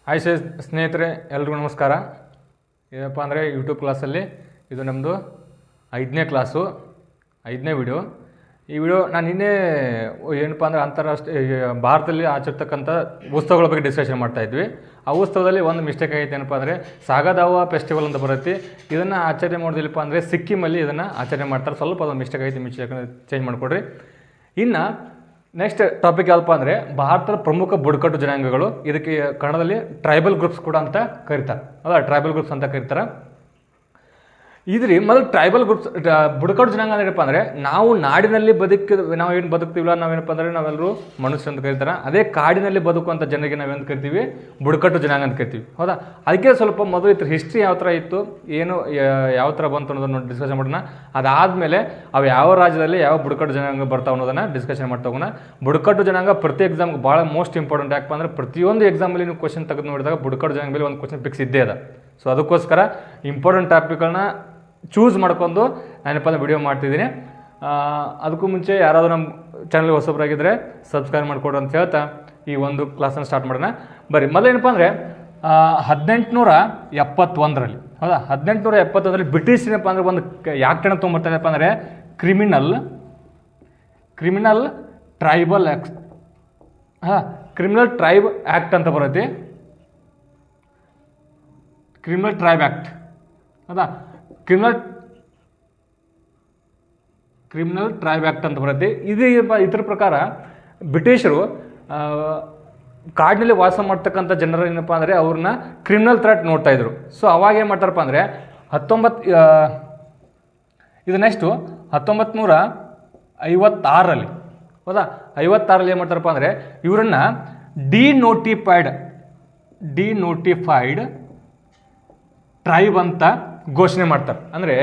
Hi ಸ್ನೇಹಿತರೆ, ಎಲ್ರಿಗೂ ನಮಸ್ಕಾರ. ಏನಪ್ಪ ಅಂದರೆ ಯೂಟ್ಯೂಬ್ ಕ್ಲಾಸಲ್ಲಿ ಇದು ನಮ್ಮದು 5ನೇ ಕ್ಲಾಸು, 5ನೇ ವಿಡಿಯೋ. ಈ ವಿಡಿಯೋ ನಾನು ನಿನ್ನೆ ಏನಪ್ಪ ಅಂದರೆ ಅಂತಾರಾಷ್ಟ್ರೀಯ ಭಾರತದಲ್ಲಿ ಆಚರಿಸ್ತಕ್ಕಂಥ ಉತ್ಸವಗಳ ಬಗ್ಗೆ ಡಿಸ್ಕಷನ್ ಮಾಡ್ತಾಯಿದ್ವಿ. ಆ ಉತ್ಸವದಲ್ಲಿ ಒಂದು ಮಿಸ್ಟೇಕ್ ಆಗೈತೆ. ಏನಪ್ಪ ಅಂದರೆ ಸಾಗದಾವ ಫೆಸ್ಟಿವಲ್ ಅಂತ ಬರುತ್ತೆ. ಇದನ್ನು ಆಚರಣೆ ಮಾಡೋದಿಲ್ಲಪ್ಪ ಅಂದರೆ ಸಿಕ್ಕಿಮಲ್ಲಿ ಇದನ್ನು ಆಚರಣೆ ಮಾಡ್ತಾರೆ. ಸ್ವಲ್ಪ ಅದೊಂದು ಮಿಸ್ಟೇಕ್ ಆಗೈತೆ, ಚೇಂಜ್ ಮಾಡಿಕೊಡ್ರಿ. ಇನ್ನು ನೆಕ್ಸ್ಟ್ ಟಾಪಿಕ್ ಯಾವಪ್ಪ ಅಂದರೆ ಭಾರತದ ಪ್ರಮುಖ ಬುಡಕಟ್ಟು ಜನಾಂಗಗಳು. ಇದಕ್ಕೆ ಕನ್ನಡದಲ್ಲಿ ಟ್ರೈಬಲ್ ಗ್ರೂಪ್ಸ್ ಕೂಡ ಅಂತ ಕರೀತಾರೆ. ಹೌದಾ, ಟ್ರೈಬಲ್ ಗ್ರೂಪ್ಸ್ ಅಂತ ಕರೀತಾರೆ. ಇದ್ರಿ ಮೊದಲು ಟ್ರೈಬಲ್ ಗ್ರೂಪ್ಸ್ ಬುಡಕಟ್ಟು ಜನಾಂಗ ಏನಪ್ಪ ಅಂದರೆ ನಾವು ನಾಡಿನಲ್ಲಿ ನಾವು ಏನು ಬದುಕ್ತೀವಲ್ಲ, ನಾವೇನಪ್ಪ ಅಂದರೆ ನಾವೆಲ್ಲರೂ ಮನುಷ್ಯರು ಅಂತ ಕರೀತಾರೆ. ಅದೇ ಕಾಡಿನಲ್ಲಿ ಬದುಕುವಂಥ ಜನರಿಗೆ ನಾವೇನು ಕರಿತೀವಿ, ಬುಡಕಟ್ಟು ಜನಾಂಗ ಅಂತ ಕರಿತೀವಿ. ಹೌದಾ, ಅದಕ್ಕೆ ಸ್ವಲ್ಪ ಮೊದಲು ಇತ್ತು ಹಿಸ್ಟ್ರಿ ಯಾವ ಥರ ಇತ್ತು, ಏನು ಯಾವ ಥರ ಬಂತು ಅನ್ನೋದನ್ನು ಡಿಸ್ಕಷನ್ ಮಾಡೋಣ. ಅದಾದಮೇಲೆ ಅವು ಯಾವ ರಾಜ್ಯದಲ್ಲಿ ಯಾವ ಬುಡಕಟ್ಟು ಜನಾಂಗ ಬರ್ತಾವೆ ಅನ್ನೋದನ್ನು ಡಿಸ್ಕಷನ್ ಮಾಡ್ತಾ ಹೋಗೋಣ. ಬುಡಕಟ್ಟು ಜನಾಂಗ ಪ್ರತಿ ಎಕ್ಸಾಮ್ಗೆ ಭಾಳ ಮೋಸ್ಟ್ ಇಂಪಾರ್ಟೆಂಟ್. ಯಾಕಪ್ಪ ಅಂದರೆ ಪ್ರತಿಯೊಂದು ಎಕ್ಸಾಮಲ್ಲಿ ನೀವು ಕ್ವಶನ್ ತೆಗೆದು ನೋಡಿದಾಗ ಬುಡಕಟ್ಟು ಜನಾಂಗ ಮೇಲೆ ಒಂದು ಕ್ವಶನ್ ಫಿಕ್ಸ್ ಇದ್ದೇ ಅದ. ಸೊ ಅದಕ್ಕೋಸ್ಕರ ಇಂಪಾರ್ಟೆಂಟ್ ಟಾಪಿಕ್ಗಳನ್ನ ಚೂಸ್ ಮಾಡ್ಕೊಂಡು ನಾನಪ್ಪ ವಿಡಿಯೋ ಮಾಡ್ತಿದ್ದೀನಿ. ಅದಕ್ಕೂ ಮುಂಚೆ ಯಾರಾದರೂ ನಮ್ಮ ಚಾನಲ್ಗೆ ಹೊಸಬರಾಗಿದ್ದರೆ ಸಬ್ಸ್ಕ್ರೈಬ್ ಮಾಡಿಕೊಡ್ರಿ ಅಂತ ಹೇಳ್ತಾ ಈ ಒಂದು ಕ್ಲಾಸನ್ನು ಸ್ಟಾರ್ಟ್ ಮಾಡೋಣ. ಬರೀ ಮೊದಲೇನಪ್ಪ ಅಂದರೆ 1871ರಲ್ಲಿ, ಹೌದಾ, 1871ರಲ್ಲಿ ಬ್ರಿಟಿಷ್ ಏನಪ್ಪ ಅಂದರೆ ಒಂದು ಯಾಕ್ಟನ್ನು ತೊಗೊಂಬರ್ತಾರಪ್ಪ ಅಂದರೆ criminal tribal act. Criminal tribe act ಅಂತ ಬರುತ್ತೆ. ಕ್ರಿಮಿನಲ್ ಟ್ರೈಬ್ ಆ್ಯಕ್ಟ್, ಹೌದಾ, ಕ್ರಿಮಿನಲ್ ಟ್ರೈಬ್ ಆ್ಯಕ್ಟ್ ಅಂತ ಬರುತ್ತೆ. ಇದರ ಪ್ರಕಾರ ಬ್ರಿಟಿಷರು ಕಾಡಿನಲ್ಲಿ ವಾಸ ಮಾಡ್ತಕ್ಕಂಥ ಜನರು ಏನಪ್ಪ ಅಂದರೆ ಅವ್ರನ್ನ ಕ್ರಿಮಿನಲ್ ಥ್ರೆಟ್ ನೋಡ್ತಾ ಇದ್ರು. ಸೊ ಅವಾಗ ಏನು ಮಾಡ್ತಾರಪ್ಪ ಅಂದರೆ 1956ರಲ್ಲಿ, ಹೌದಾ, 56ರಲ್ಲಿ ಏನು ಮಾಡ್ತಾರಪ್ಪ ಅಂದರೆ ಇವರನ್ನು ಡಿನೋಟಿಫೈಡ್ ಟ್ರೈಬ್ ಅಂತ ಘೋಷಣೆ ಮಾಡ್ತಾರೆ. ಅಂದರೆ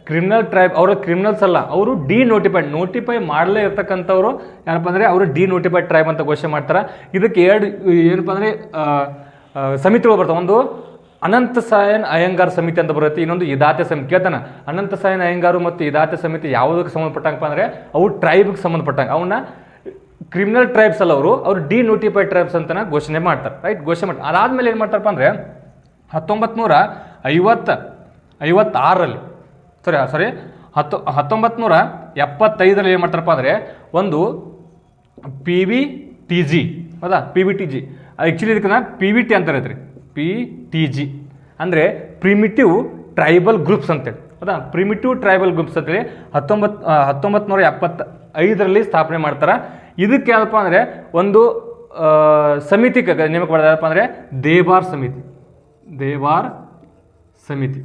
ಕ್ರಿಮಿನಲ್ ಟ್ರೈಬ್, ಅವರು ಕ್ರಿಮಿನಲ್ಸ್ ಅಲ್ಲ, ಅವರು ನೋಟಿಫೈ ಮಾಡಲೇ ಇರ್ತಕ್ಕಂಥವ್ರು ಏನಪ್ಪ ಅಂದರೆ ಅವರು ಡಿನೋಟಿಫೈಡ್ ಟ್ರೈಬ್ ಅಂತ ಘೋಷಣೆ ಮಾಡ್ತಾರೆ. ಇದಕ್ಕೆ ಎರಡು ಏನಪ್ಪ ಅಂದರೆ ಸಮಿತಿಗಳು ಬರ್ತವೆ. ಒಂದು ಅನಂತಸಾಯನ್ ಅಯ್ಯಂಗಾರ್ ಸಮಿತಿ ಅಂತ ಬರುತ್ತೆ, ಇನ್ನೊಂದು ಇದಾತೆ ಸಮಿತಿ. ಕೇಳ್ತಾನೆ, ಅನಂತಸಾಯನ್ ಅಯ್ಯಂಗಾರು ಮತ್ತು ಇದಾತೆ ಸಮಿತಿ ಯಾವುದಕ್ಕೆ ಸಂಬಂಧಪಟ್ಟಂಗಪ್ಪ ಅಂದರೆ ಅವು ಟ್ರೈಬ್ಗೆ ಸಂಬಂಧಪಟ್ಟಂಗೆ. ಅವನ್ನ ಕ್ರಿಮಿನಲ್ ಟ್ರೈಬ್ಸ್ ಅಲ್ಲ, ಅವರು ಡಿನೋಟಿಫೈಡ್ ಟ್ರೈಬ್ಸ್ ಅಂತ ಘೋಷಣೆ ಮಾಡ್ತಾರೆ. ರೈಟ್, ಘೋಷಣೆ ಮಾಡ್ತಾರೆ. ಅದಾದಮೇಲೆ ಏನು ಮಾಡ್ತಾರಪ್ಪ ಅಂದರೆ 1975ರಲ್ಲಿ ಏನು ಮಾಡ್ತಾರಪ್ಪ ಅಂದರೆ ಒಂದು PVTG, ಹೌದಾ, PVTG. ಆ್ಯಕ್ಚುಲಿ ಇದಕ್ಕೆ PVT ಅಂತ ಇರುತ್ತೆ. PTG ಅಂದರೆ ಪ್ರಿಮಿಟಿವ್ ಟ್ರೈಬಲ್ ಗ್ರೂಪ್ಸ್ ಅಂತೇಳಿ, ಹೌದಾ, ಪ್ರಿಮಿಟಿವ್ ಟ್ರೈಬಲ್ ಗ್ರೂಪ್ಸ್ ಅಂತೇಳಿ 1975ರಲ್ಲಿ ಸ್ಥಾಪನೆ ಮಾಡ್ತಾರೆ. ಇದಕ್ಕೆ ಏನಪ್ಪ ಅಂದರೆ ಒಂದು ಸಮಿತಿ ನೇಮಕ ಮಾಡಿದಾರಪ್ಪ ಅಂದರೆ ದೇವಾರ್ ಸಮಿತಿ.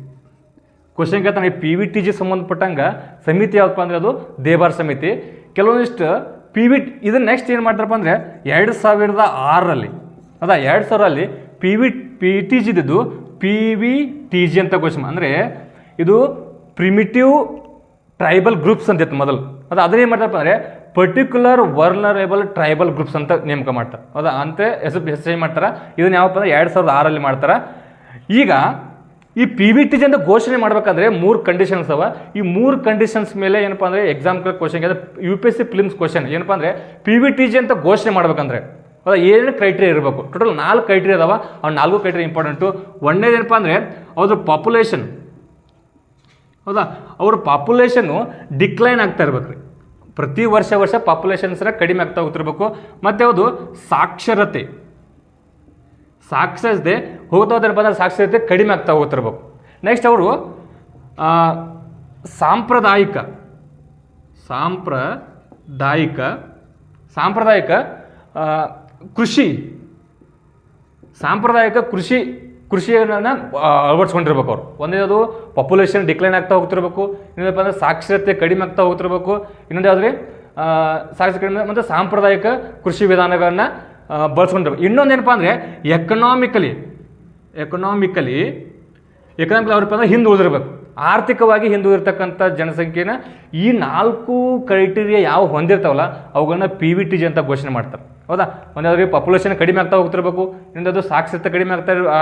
ಕ್ವಶನ್ ಕೇಳ್ತಾನೆ, PVTG ಸಂಬಂಧಪಟ್ಟಂಗೆ ಸಮಿತಿ ಯಾವಪ್ಪ ಅಂದರೆ ಅದು ದೇವಾರ್ ಸಮಿತಿ. ಕೆಲವೊಂದಿಷ್ಟು ಇದನ್ನ ನೆಕ್ಸ್ಟ್ ಏನು ಮಾಡ್ತಾರಪ್ಪ ಅಂದರೆ 2006ರಲ್ಲಿ, ಹೌದಾ, 2000ರಲ್ಲಿ PTG ಇದ್ದು PVTG ಅಂತ ಘೋಷಣೆ. ಅಂದರೆ ಇದು ಪ್ರಿಮಿಟಿವ್ ಟ್ರೈಬಲ್ ಗ್ರೂಪ್ಸ್ ಅಂತ ಇತ್ತು ಮೊದಲು. ಅದನ್ನೇನು ಮಾಡ್ತಾರಪ್ಪ ಅಂದರೆ ಪರ್ಟಿಕ್ಯುಲರ್ ವರ್ನರೇಬಲ್ ಟ್ರೈಬಲ್ ಗ್ರೂಪ್ಸ್ ಅಂತ ನೇಮಕ ಮಾಡ್ತಾರೆ. ಹೌದಾ, ಅಂತ ಹೆಸರು ಚೇಂಜ್ ಮಾಡ್ತಾರೆ. ಇದನ್ನ ಯಾವಪ್ಪ ಅಂದರೆ 2006ರಲ್ಲಿ ಮಾಡ್ತಾರೆ. ಈಗ ಈ PVTG ಅಂತ ಘೋಷಣೆ ಮಾಡ್ಬೇಕಂದ್ರೆ 3 ಕಂಡೀಷನ್ಸ್ ಅವ. ಈ 3 ಕಂಡೀಷನ್ಸ್ ಮೇಲೆ ಏನಪ್ಪ ಅಂದರೆ exam question UPSC prelims question ಏನಪ್ಪ ಅಂದರೆ PVTG ಅಂತ ಘೋಷಣೆ ಮಾಡ್ಬೇಕಂದ್ರೆ ಹೌದಾ ಏನೇನು ಕ್ರೈಟೀರಿಯಾ ಇರಬೇಕು. ಟೋಟಲ್ 4 ಕ್ರೈಟೀರಿಯಾ ಅದಾವ. ಅವ್ನು 4 ಕ್ರೈಟೀರಿಯಾ ಇಂಪಾರ್ಟೆಂಟು. ಒಂದೇದು ಏನಪ್ಪ ಅಂದರೆ ಅವ್ರ ಪಾಪ್ಯುಲೇಷನ್, ಹೌದಾ, ಅವ್ರ ಪಾಪ್ಯುಲೇಷನ್ನು ಡಿಕ್ಲೈನ್ ಆಗ್ತಾ ಇರ್ಬೇಕು ರೀ. ಪ್ರತಿ ವರ್ಷ ಪಾಪ್ಯುಲೇಷನ್ಸ್ ಕಡಿಮೆ ಆಗ್ತಾ ಹೋಗ್ತಿರ್ಬೇಕು. ಮತ್ತು ಯಾವುದು ಸಾಕ್ಷರತೆ ಹೋಗ್ತಾವ್ದಪ್ಪ ಅಂದ್ರೆ ಸಾಕ್ಷರತೆ ಕಡಿಮೆ ಆಗ್ತಾ ಹೋಗ್ತಿರ್ಬೇಕು. ನೆಕ್ಸ್ಟ್ ಅವರು ಸಾಂಪ್ರದಾಯಿಕ ಕೃಷಿಯನ್ನು ಅಳವಡಿಸ್ಕೊಂಡಿರ್ಬೇಕು ಅವರು. ಒಂದೇದು ಪಾಪ್ಯುಲೇಷನ್ ಡಿಕ್ಲೈನ್ ಆಗ್ತಾ ಹೋಗ್ತಿರ್ಬೇಕು, ಇನ್ನೊಂದಪ್ಪ ಅಂದರೆ ಸಾಕ್ಷರತೆ ಕಡಿಮೆ ಆಗ್ತಾ ಹೋಗ್ತಿರ್ಬೇಕು, ಇನ್ನೊಂದು ಯಾವುದ್ರಿ ಸಾಕ್ಷರತೆ ಕಡಿಮೆ ಮತ್ತು ಸಾಂಪ್ರದಾಯಿಕ ಕೃಷಿ ವಿಧಾನಗಳನ್ನು ಬಳಸ್ಕೊಂಡಿರ್ಬೇಕು. ಇನ್ನೊಂದೇನಪ್ಪ ಅಂದರೆ ಎಕನಾಮಿಕಲಿ ಅವ್ರಪ್ಪ ಅಂದರೆ ಹಿಂದುಳಿದಿರ್ಬೇಕು. ಆರ್ಥಿಕವಾಗಿ ಹಿಂದುಳಿದಿರ್ತಕ್ಕಂಥ ಜನಸಂಖ್ಯೆನ ಈ 4 ಕ್ರೈಟೀರಿಯಾ ಯಾವ ಹೊಂದಿರ್ತಾವಲ್ಲ ಅವುಗಳನ್ನ PVTG ಅಂತ ಘೋಷಣೆ ಮಾಡ್ತಾರೆ. ಹೌದಾ, ಒಂದಾದ್ರೂ ಪಾಪ್ಯುಲೇಷನ್ ಕಡಿಮೆ ಆಗ್ತಾ ಹೋಗ್ತಿರ್ಬೇಕು, ಇನ್ನೊಂದು ಸಾಕ್ಷರತೆ ಕಡಿಮೆ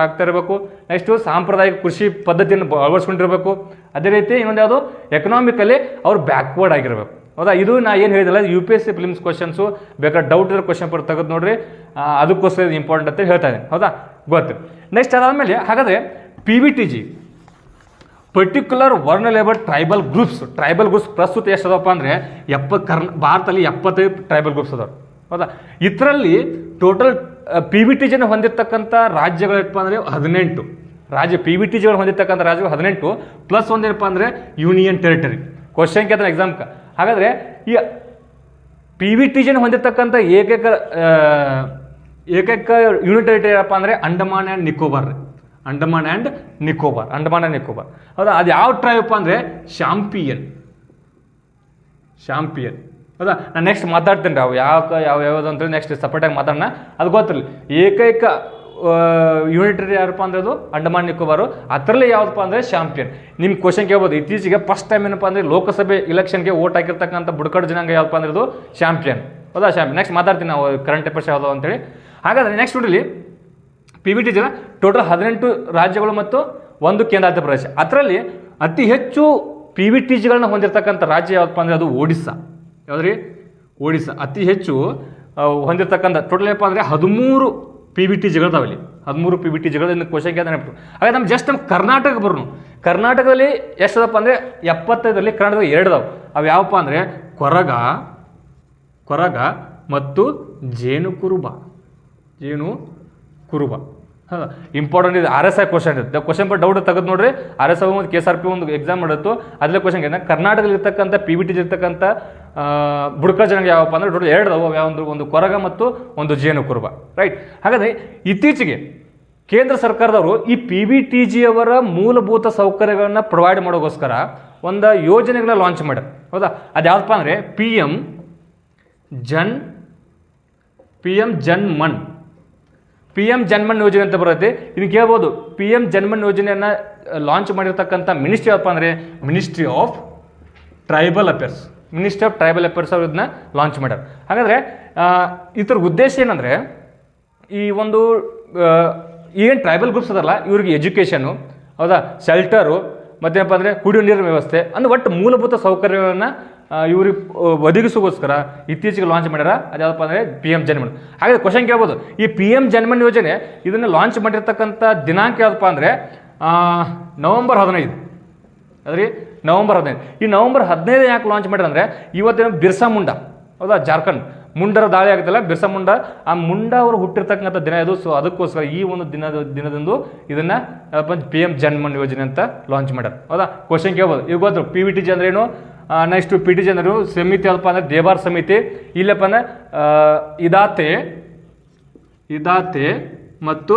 ಆಗ್ತಾ ಇರಬೇಕು, ನೆಕ್ಸ್ಟು ಸಾಂಪ್ರದಾಯಿಕ ಕೃಷಿ ಪದ್ಧತಿಯನ್ನು ಅಳವಡಿಸ್ಕೊಂಡಿರ್ಬೇಕು, ಅದೇ ರೀತಿ ಇನ್ನೊಂದು ಯಾವುದು ಎಕನಾಮಿಕಲಿ ಅವ್ರು ಬ್ಯಾಕ್ವರ್ಡ್ ಆಗಿರಬೇಕು. ಹೌದಾ, ಇದು ನಾ ಏನು ಹೇಳಿದಲ್ಲ UPSC ಪ್ರಿಲಿಮ್ಸ್ ಕ್ವಶನ್ಸು, ಬೇಕಾದ್ರೆ ಡೌಟ್ ಇರೋ ಕ್ವಶನ್ ಪೇಪರ್ ತೆಗೆದು ನೋಡ್ರಿ, ಅದಕ್ಕೋಸ್ಕರ ಇಂಪಾರ್ಟೆಂಟ್ ಅಂತ ಹೇಳ್ತಾ ಇದ್ದೀನಿ. ಹೌದಾ, ಗೊತ್ತು. ನೆಕ್ಸ್ಟ್ ಅದಾದಮೇಲೆ ಹಾಗಾದರೆ PVTG ಪರ್ಟಿಕ್ಯುಲರ್ ವರ್ನಲೇಬಲ್ ಟ್ರೈಬಲ್ ಗ್ರೂಪ್ಸ್ ಪ್ರಸ್ತುತ ಎಷ್ಟು ಅದಪ್ಪ ಅಂದರೆ ಭಾರತದಲ್ಲಿ 75 ಟ್ರೈಬಲ್ ಗ್ರೂಪ್ಸ್ ಅದಾವೆ. ಹೌದಾ, ಇದರಲ್ಲಿ ಟೋಟಲ್ PVTGನ ಹೊಂದಿರತಕ್ಕಂಥ ರಾಜ್ಯಗಳಪ್ಪ ಅಂದರೆ 18 PVTGಗಳು ಹೊಂದಿರತಕ್ಕಂಥ ರಾಜ್ಯಗಳು 18 ಪ್ಲಸ್ ಒಂದೇನಪ್ಪ ಅಂದರೆ ಯೂನಿಯನ್ ಟೆರಿಟರಿ. ಕ್ವಶನ್ ಕೇಳ್ತಾನೆ ಎಕ್ಸಾಮ್ಗೆ. ಹಾಗಾದರೆ ಈ PVTGನ ಹೊಂದಿರತಕ್ಕಂಥ ಏಕೈಕ ಯೂನಿಯನ್ ಟೆರಿಟರಿ ಏನಪ್ಪ ಅಂದರೆ ಅಂಡಮಾನ್ ಆ್ಯಂಡ್ ನಿಕೋಬಾರ್. ಹೌದಾ, ಅದು ಯಾವ ಟ್ರೈಬ್ ಅಂದರೆ ಶಾಂಪಿಯನ್. ಹೌದಾ, ನಾನು ನೆಕ್ಸ್ಟ್ ಮಾತಾಡ್ತೀನಿ ರೀ ಅವು ಯಾವ್ದು ಅಂತೇಳಿ ನೆಕ್ಸ್ಟ್ ಸಪ್ರೇಟಾಗಿ ಮಾತಾಡೋಣ. ಅದು ಗೊತ್ತಿರಲಿ. ಏಕೈಕ ಯೂನಿಟರಿ ಯಾರಪ್ಪ ಅಂದರೆ ಅದು ಅಂಡಮಾನ್ ನಿಕೋಬಾರು. ಅದರಲ್ಲಿ ಯಾವುದಪ್ಪ ಅಂದರೆ ಶಾಂಪಿಯನ್. ನಿಮ್ಮ ಕ್ವಶನ್ ಕೇಳ್ಬೋದು, ಇತ್ತೀಚೆಗೆ ಫಸ್ಟ್ ಟೈಮ್ ಏನಪ್ಪ ಅಂದರೆ ಲೋಕಸಭೆ ಇಲೆಕ್ಷನ್ಗೆ ವೋಟ್ ಹಾಕಿರ್ತಕ್ಕಂಥ ಬುಡಕಟ್ಟು ಜನಾಂಗ ಯಾವುದಪ್ಪ ಅಂದರೆ ಅದು ಶಾಂಪಿಯನ್. ಹೌದಾ, ನೆಕ್ಸ್ಟ್ ಮಾತಾಡ್ತೀನಿ ನಾವು ಕರೆಂಟ್ ಅಫೇರ್ಸ್ ಯಾವುದು ಅಂತೇಳಿ. ಹಾಗಾದರೆ ನೆಕ್ಸ್ಟ್ ನೋಡಿಲಿ, PVTG ಟೋಟಲ್ 18 ರಾಜ್ಯಗಳು ಮತ್ತು 1 ಕೇಂದ್ರಾಡಳಿತ ಪ್ರದೇಶ. ಅದರಲ್ಲಿ ಅತಿ ಹೆಚ್ಚು PVTGಗಳನ್ನ ಹೊಂದಿರತಕ್ಕಂಥ ರಾಜ್ಯ ಯಾವುದಪ್ಪ ಅಂದರೆ ಅದು ಒಡಿಸ್ಸಾ. ಯಾವುದ್ರಿ? ಒಡಿಸ್ಸಾ ಅತಿ ಹೆಚ್ಚು ಹೊಂದಿರತಕ್ಕಂಥ ಟೋಟಲ್ ಏನಪ್ಪ ಅಂದರೆ 13 PVTGಗಳಿದಾವೆ. 13 PVTGಗಳು ಇನ್ನು ಕ್ವಶನ್ ಕೇಳ್ತಾನೆ. ಹಾಗೆ ನಮ್ಮ ಜಸ್ಟ್ ನಮ್ಮ ಕರ್ನಾಟಕ ಬರೋನು. ಕರ್ನಾಟಕದಲ್ಲಿ ಎಷ್ಟದಪ್ಪ ಅಂದರೆ 75ರಲ್ಲಿ ಕರ್ನಾಟಕದಲ್ಲಿ 2 ಅದಾವೆ. ಅವು ಯಾವಪ್ಪ ಅಂದರೆ ಕೊರಗ ಮತ್ತು ಜೇನು ಕುರುಬ. ಹಾಂ, ಇಂಪಾರ್ಟೆಂಟ್ ಇದೆ. RSI ಕ್ವಶನ್ ಇರುತ್ತೆ. ಕ್ವಶನ್ ಪರ್ ಡೌಟ್ ತೆಗೆದು ನೋಡ್ರಿ. RSI ಒಂದು KSRP ಒಂದು ಎಕ್ಸಾಮ್ ಮಾಡಿತ್ತು. ಅದರಲ್ಲಿ ಕ್ವಶನ್ ಕೇಳಿದ ಕರ್ನಾಟಕದಲ್ಲಿ ಇರ್ತಕ್ಕಂಥ PVTG ಇರ್ತಕ್ಕಂಥ ಬುಡಕಟ್ಟು ಜನಾಂಗ ಯಾವಪ್ಪ ಅಂದರೆ ಟೋಟಲ್ 2 ಅದಾವೆ. ಒಂದು ಕೊರಗ ಮತ್ತು ಒಂದು ಜೇನು ಕುರುಬ. ರೈಟ್. ಹಾಗಾದರೆ ಇತ್ತೀಚೆಗೆ ಕೇಂದ್ರ ಸರ್ಕಾರದವರು ಈ PVTGಯವರ ಮೂಲಭೂತ ಸೌಕರ್ಯಗಳನ್ನು ಪ್ರೊವೈಡ್ ಮಾಡೋಕ್ಕೋಸ್ಕರ ಒಂದು ಯೋಜನೆಗಳನ್ನ ಲಾಂಚ್ ಮಾಡ್ಯಾರ. ಹೌದಾ, ಅದು ಯಾವುದಪ್ಪ ಅಂದರೆ PM ಜನ್ಮನ್ ಯೋಜನೆ ಅಂತ ಬರುತ್ತೆ. ಇದನ್ನು ಕೇಳ್ಬೋದು. PM ಜನ್ಮನ್ ಯೋಜನೆಯನ್ನು ಲಾಂಚ್ ಮಾಡಿರ್ತಕ್ಕಂಥ ಮಿನಿಸ್ಟ್ರಿ ಯಾವಪ್ಪ ಅಂದರೆ ಮಿನಿಸ್ಟ್ರಿ ಆಫ್ ಟ್ರೈಬಲ್ ಅಫೇರ್ಸ್ ಅವರು ಇದನ್ನ ಲಾಂಚ್ ಮಾಡ್ಯಾರ. ಹಾಗಾದರೆ ಇದ್ರ ಉದ್ದೇಶ ಏನಂದರೆ ಈ ಒಂದು ಏನು ಟ್ರೈಬಲ್ ಗ್ರೂಪ್ಸ್ ಅದಲ್ಲ ಇವ್ರಿಗೆ ಎಜುಕೇಷನು, ಹೌದಾ, ಶೆಲ್ಟರು, ಮತ್ತೇನಪ್ಪ ಅಂದರೆ ಕುಡಿಯೋ ನೀರಿನ ವ್ಯವಸ್ಥೆ ಅಂದರೆ ಒಟ್ಟು ಮೂಲಭೂತ ಸೌಕರ್ಯಗಳನ್ನು ಇವ್ರಿಗೆ ಒದಗಿಸೋಗೋಸ್ಕರ ಇತ್ತೀಚೆಗೆ ಲಾಂಚ್ ಮಾಡ್ಯಾರ. ಅದು ಯಾವುದಪ್ಪ ಅಂದರೆ PM ಜನ್ಮನ್. ಹಾಗಾದರೆ ಕ್ವಶನ್ ಕೇಳ್ಬೋದು, ಈ PM ಜನ್ಮನ್ ಯೋಜನೆ ಇದನ್ನು ಲಾಂಚ್ ಮಾಡಿರ್ತಕ್ಕಂಥ ದಿನಾಂಕ ಯಾವುದಪ್ಪ ಅಂದರೆ ನವಂಬರ್ 15. ಅದ್ರಿ ನವಂಬರ್ 15. ಈ ನವಂಬರ್ 15 ಯಾಕೆ ಲಾಂಚ್ ಮಾಡ್ಯಾರ ಅಂದರೆ ಇವತ್ತೇನು ಬಿರ್ಸಾ ಮುಂಡಾ, ಹೌದಾ, ಜಾರ್ಖಂಡ್ ಮುಂಡರ ದಾಳಿ ಆಗುತ್ತಲ್ಲ, ಬಿರ್ಸಾ ಮುಂಡಾ, ಆ ಮುಂಡಾ ಅವರು ಹುಟ್ಟಿರ್ತಕ್ಕಂಥ ದಿನ ಇದು. ಸೊ ಅದಕ್ಕೋಸ್ಕರ ಈ ಒಂದು ದಿನದಂದು ಇದನ್ನು PM ಜನ್ಮನ್ ಯೋಜನೆ ಅಂತ ಲಾಂಚ್ ಮಾಡ್ಯಾರ. ಹೌದಾ, ಕ್ವಶನ್ ಕೇಳ್ಬೋದು. ಈಗ ಗೊತ್ತು PVTG ಅಂದ್ರೆ ಏನು. ನೆಕ್ಸ್ಟ್ PTG ಅಂದ್ರೆ ಸಮಿತಿ ಯಾವುದಪ್ಪ ಅಂದರೆ ದೇಬಾರ್ ಸಮಿತಿ. ಇಲ್ಲಪ್ಪ ಅಂದರೆ ಇದಾತೆ ಮತ್ತು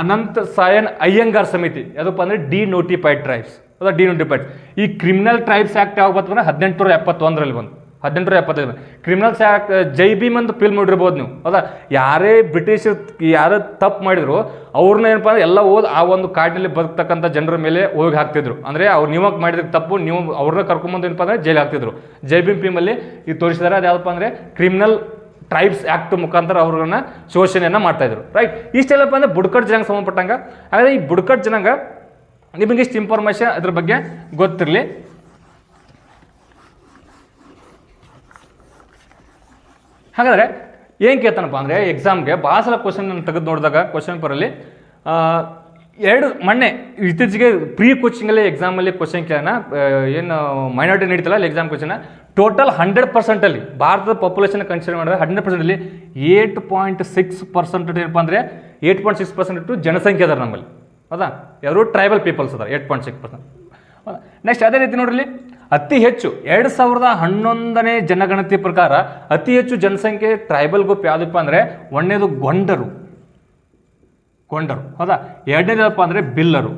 ಅನಂತ ಸಾಯನ್ ಅಯ್ಯಂಗಾರ್ ಸಮಿತಿ. ಯಾವುದಪ್ಪ ಅಂದರೆ ಡಿನೋಟಿಫೈಡ್ ಟ್ರೈಬ್ಸ್. ಹೌದಾ, ಡಿನೋಟಿಫೈಡ್. ಈ ಕ್ರಿಮಿನಲ್ ಟ್ರೈಬ್ಸ್ ಆ್ಯಕ್ಟ್ ಯಾವಾಗ ಬಂತು ಅಂದರೆ 1871ರಲ್ಲಿ ಬಂದು 1875. ಕ್ರಿಮಿನಲ್ಸ್ ಆ್ಯಕ್ಟ್ ಜೈ ಭೀಮ್ ಅಂತ ಫಿಲ್ಮ್ ನೋಡಿರ್ಬೋದು ನೀವು. ಹೌದಾ, ಯಾರೇ ಬ್ರಿಟಿಷರು ಯಾರು ತಪ್ಪು ಮಾಡಿದ್ರು ಅವ್ರನ್ನ ಏನಪ್ಪ ಅಂದರೆ ಎಲ್ಲ ಆ ಒಂದು ಕಾಡಿನಲ್ಲಿ ಬದುಕ್ತಕ್ಕಂಥ ಜನರ ಮೇಲೆ ಹೋಗಿ ಹಾಕ್ತಿದ್ರು. ಅಂದರೆ ಅವ್ರು ನೀವು ಮಾಡಿದ್ರೆ ತಪ್ಪು, ನೀವು ಅವ್ರನ್ನ ಕರ್ಕೊಂಬಂದು ಏನಪ್ಪ ಅಂದರೆ ಜೈಲಿಗೆ ಹಾಕ್ತಿದ್ರು. ಜೈ ಭೀಮ್ ಫಿಲ್ಮಲ್ಲಿ ಇದು ತೋರಿಸಿದಾರೆ. ಅದು ಯಾವುದಪ್ಪ ಅಂದರೆ ಕ್ರಿಮಿನಲ್ ಟ್ರೈಬ್ಸ್ ಆ್ಯಕ್ಟ್ ಮುಖಾಂತರ ಅವ್ರನ್ನ ಶೋಷಣೆಯನ್ನು ಮಾಡ್ತಾಯಿದ್ರು. ರೈಟ್. ಇಷ್ಟೆಲ್ಲಪ್ಪ ಅಂದರೆ ಬುಡಕಟ್ಟು ಜನಾಂಗ ಸಂಬಂಧಪಟ್ಟಂಗೆ. ಹಾಗಾದರೆ ಈ ಬುಡಕಟ್ಟು ಜನಾಂಗ ನಿಮಗೆ ಇಷ್ಟು ಇನ್ಫಾರ್ಮೇಷನ್ ಅದ್ರ ಬಗ್ಗೆ ಗೊತ್ತಿರಲಿ. ಹಾಗಾದರೆ ಏನು ಕೇಳ್ತಾನಪ್ಪ ಅಂದರೆ ಎಕ್ಸಾಮ್ಗೆ ಭಾಳ ಸಲ ಕ್ವಶನ್ ತೆಗೆದು ನೋಡಿದಾಗ ಕ್ವಶನ್ ಪೇಪರಲ್ಲಿ ಮೊನ್ನೆ ಇತ್ತೀಚೆಗೆ ಪ್ರೀ ಕೋಚಿಂಗಲ್ಲಿ ಎಕ್ಸಾಮಲ್ಲಿ ಕ್ವಶನ್ ಕೇಳೋಣ, ಏನು ಮೈನಾರಿಟಿ ನಡೀತಲ್ಲ ಅಲ್ಲಿ ಎಕ್ಸಾಮ್ ಕ್ವಶನ್ ಟೋಟಲ್ 100%ಅಲ್ಲಿ ಭಾರತದ ಪಾಪ್ಯುಲೇಷನ್ ಕನ್ಸಿಡರ್ ಮಾಡಿದ್ರೆ 100%ಅಲ್ಲಿ 8.6% ಏನಪ್ಪ ಅಂದರೆ 8.6% ಜನಸಂಖ್ಯೆ ಅದಾರೆ ನಮ್ಮಲ್ಲಿ. ಹೌದಾ, ಯಾರು ಟ್ರೈಬಲ್ ಪೀಪಲ್ಸ್ ಅದಾರೆ 8.6%. ನೆಕ್ಸ್ಟ್ ಅದೇ ರೀತಿ ನೋಡ್ರಿ, ಅತಿ ಹೆಚ್ಚು 2011ನೇ ಜನಗಣತಿ ಪ್ರಕಾರ ಅತಿ ಹೆಚ್ಚು ಜನಸಂಖ್ಯೆ ಟ್ರೈಬಲ್ ಗ್ರೂಪ್ ಯಾವುದಪ್ಪ ಅಂದರೆ ಒಂದನೇದು ಗೊಂಡರು. ಹೌದಾ, ಎರಡನೇದಪ್ಪ ಅಂದರೆ ಬಿಲ್ಲರು.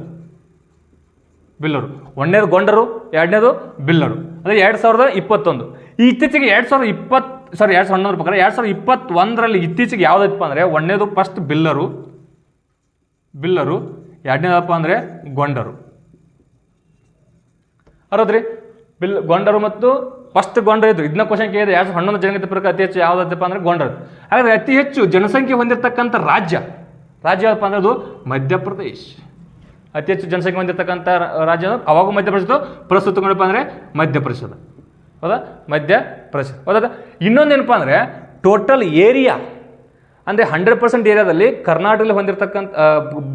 ಒಂದನೇದು ಗೊಂಡರು, ಎರಡನೇದು ಬಿಲ್ಲರು. ಅಂದರೆ 2021. ಇತ್ತೀಚೆಗೆ 2011 ಪ್ರಕಾರ 2021ರಲ್ಲಿ ಇತ್ತೀಚೆಗೆ ಯಾವುದಪ್ಪ ಅಂದರೆ ಒಂದನೇದು ಫಸ್ಟ್ ಬಿಲ್ಲರು, ಎರಡನೇದಪ್ಪ ಅಂದರೆ ಗೊಂಡರು. ಹೌದ್ರಿ, ಗೊಂಡರು ಮತ್ತು ಫಸ್ಟ್ ಗೊಂಡರು ಇದ್ರು. ಇದನ್ನ ಕ್ವಶನ್ ಕೇಳಿದ್ರೆ 2011 ಜನಗಣತಿ ಪ್ರಕಾರ ಅತಿ ಹೆಚ್ಚು ಯಾವುದಪ್ಪ ಅಂದರೆ ಗೊಂಡರು. ಹಾಗಾದರೆ ಅತಿ ಹೆಚ್ಚು ಜನಸಂಖ್ಯೆ ಹೊಂದಿರತಕ್ಕಂಥ ರಾಜ್ಯ ಯಾವಪ್ಪ ಅಂದರೆ ಅದು ಮಧ್ಯಪ್ರದೇಶ್. ಅತಿ ಹೆಚ್ಚು ಜನಸಂಖ್ಯೆ ಹೊಂದಿರತಕ್ಕಂಥ ರಾಜ್ಯ ಅವಾಗೂ ಮಧ್ಯಪ್ರದೇಶ, ಪ್ರಸ್ತುತ ತಗೊಂಡಪ್ಪ ಅಂದರೆ ಮಧ್ಯಪ್ರದೇಶ. ಹೌದಾ, ಮಧ್ಯಪ್ರದೇಶ. ಹೌದಾ, ಇನ್ನೊಂದೇನಪ್ಪ ಅಂದರೆ ಟೋಟಲ್ ಏರಿಯಾ ಅಂದರೆ 100% ಏರಿಯಾದಲ್ಲಿ ಕರ್ನಾಟಕದಲ್ಲಿ ಹೊಂದಿರತಕ್ಕಂಥ